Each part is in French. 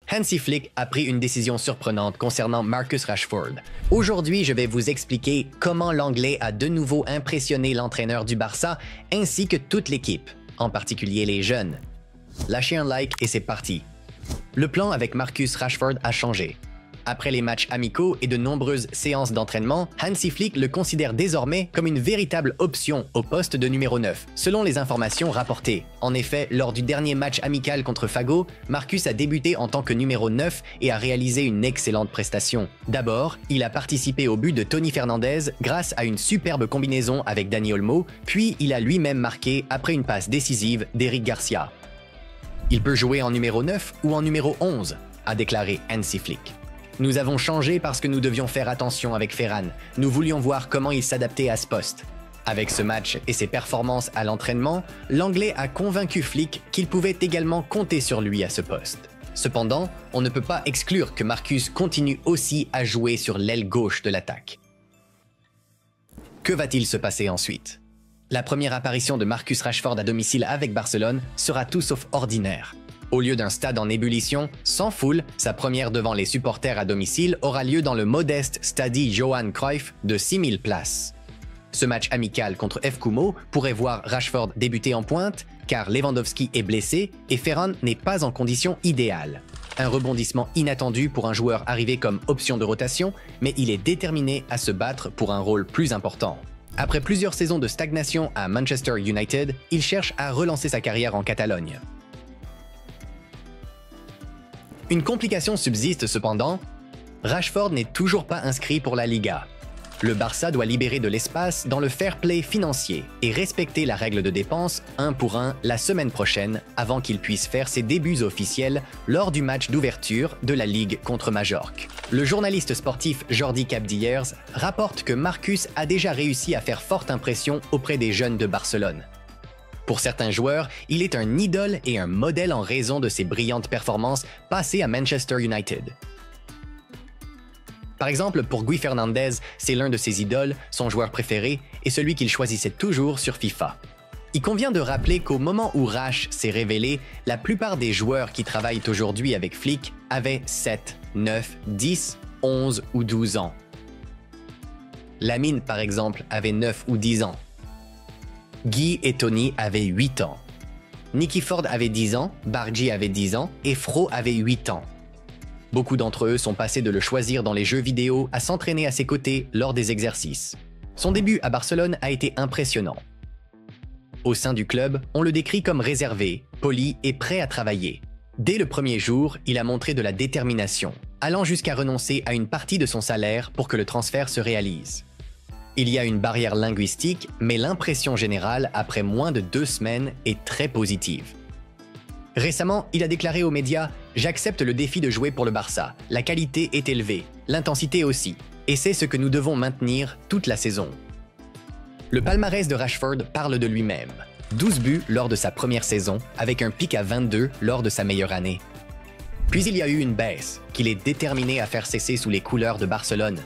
Hansi Flick a pris une décision surprenante concernant Marcus Rashford. Aujourd'hui, je vais vous expliquer comment l'Anglais a de nouveau impressionné l'entraîneur du Barça ainsi que toute l'équipe, en particulier les jeunes. Lâchez un like et c'est parti. Le plan avec Marcus Rashford a changé. Après les matchs amicaux et de nombreuses séances d'entraînement, Hansi Flick le considère désormais comme une véritable option au poste de numéro 9, selon les informations rapportées. En effet, lors du dernier match amical contre Fago, Marcus a débuté en tant que numéro 9 et a réalisé une excellente prestation. D'abord, il a participé au but de Tony Fernandez grâce à une superbe combinaison avec Dani Olmo, puis il a lui-même marqué après une passe décisive d'Eric Garcia. Il peut jouer en numéro 9 ou en numéro 11, a déclaré Hansi Flick. Nous avons changé parce que nous devions faire attention avec Ferran. Nous voulions voir comment il s'adaptait à ce poste. Avec ce match et ses performances à l'entraînement, l'Anglais a convaincu Flick qu'il pouvait également compter sur lui à ce poste. Cependant, on ne peut pas exclure que Marcus continue aussi à jouer sur l'aile gauche de l'attaque. Que va-t-il se passer ensuite? La première apparition de Marcus Rashford à domicile avec Barcelone sera tout sauf ordinaire. Au lieu d'un stade en ébullition, sans foule, sa première devant les supporters à domicile aura lieu dans le modeste Stade Johan Cruyff de 6000 places. Ce match amical contre F. Como pourrait voir Rashford débuter en pointe, car Lewandowski est blessé et Ferran n'est pas en condition idéale. Un rebondissement inattendu pour un joueur arrivé comme option de rotation, mais il est déterminé à se battre pour un rôle plus important. Après plusieurs saisons de stagnation à Manchester United, il cherche à relancer sa carrière en Catalogne. Une complication subsiste cependant, Rashford n'est toujours pas inscrit pour la Liga. Le Barça doit libérer de l'espace dans le fair play financier et respecter la règle de dépenses 1 pour 1 la semaine prochaine avant qu'il puisse faire ses débuts officiels lors du match d'ouverture de la Ligue contre Majorque. Le journaliste sportif Jordi Capdillers rapporte que Marcus a déjà réussi à faire forte impression auprès des jeunes de Barcelone. Pour certains joueurs, il est un idole et un modèle en raison de ses brillantes performances passées à Manchester United. Par exemple, pour Guy Fernandez, c'est l'un de ses idoles, son joueur préféré et celui qu'il choisissait toujours sur FIFA. Il convient de rappeler qu'au moment où Rash s'est révélé, la plupart des joueurs qui travaillent aujourd'hui avec Flick avaient 7, 9, 10, 11 ou 12 ans. Lamine, par exemple, avait 9 ou 10 ans. Guy et Tony avaient 8 ans. Nicky Ford avait 10 ans, Bargy avait 10 ans et Fro avait 8 ans. Beaucoup d'entre eux sont passés de le choisir dans les jeux vidéo à s'entraîner à ses côtés lors des exercices. Son début à Barcelone a été impressionnant. Au sein du club, on le décrit comme réservé, poli et prêt à travailler. Dès le premier jour, il a montré de la détermination, allant jusqu'à renoncer à une partie de son salaire pour que le transfert se réalise. Il y a une barrière linguistique, mais l'impression générale après moins de 2 semaines est très positive. Récemment, il a déclaré aux médias « J'accepte le défi de jouer pour le Barça. La qualité est élevée, l'intensité aussi, et c'est ce que nous devons maintenir toute la saison. » Le palmarès de Rashford parle de lui-même. 12 buts lors de sa première saison, avec un pic à 22 lors de sa meilleure année. Puis il y a eu une baisse, qu'il est déterminé à faire cesser sous les couleurs de Barcelone.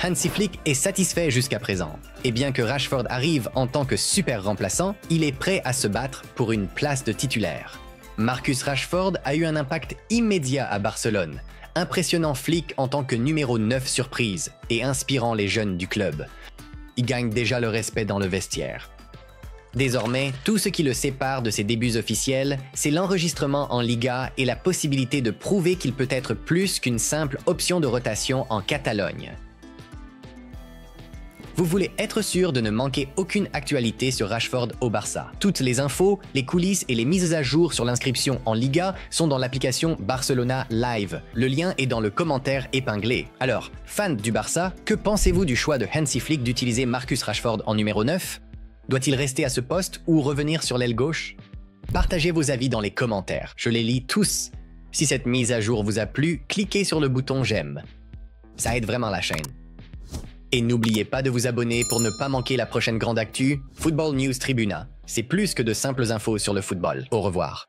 Hansi Flick est satisfait jusqu'à présent, et bien que Rashford arrive en tant que super remplaçant, il est prêt à se battre pour une place de titulaire. Marcus Rashford a eu un impact immédiat à Barcelone, impressionnant Flick en tant que numéro 9 surprise et inspirant les jeunes du club. Il gagne déjà le respect dans le vestiaire. Désormais, tout ce qui le sépare de ses débuts officiels, c'est l'enregistrement en Liga et la possibilité de prouver qu'il peut être plus qu'une simple option de rotation en Catalogne. Vous voulez être sûr de ne manquer aucune actualité sur Rashford au Barça. Toutes les infos, les coulisses et les mises à jour sur l'inscription en Liga sont dans l'application Barcelona Live. Le lien est dans le commentaire épinglé. Alors, fans du Barça, que pensez-vous du choix de Hansi Flick d'utiliser Marcus Rashford en numéro 9? Doit-il rester à ce poste ou revenir sur l'aile gauche? Partagez vos avis dans les commentaires, je les lis tous. Si cette mise à jour vous a plu, cliquez sur le bouton j'aime. Ça aide vraiment la chaîne. Et n'oubliez pas de vous abonner pour ne pas manquer la prochaine grande actu, Football News Tribuna. C'est plus que de simples infos sur le football. Au revoir.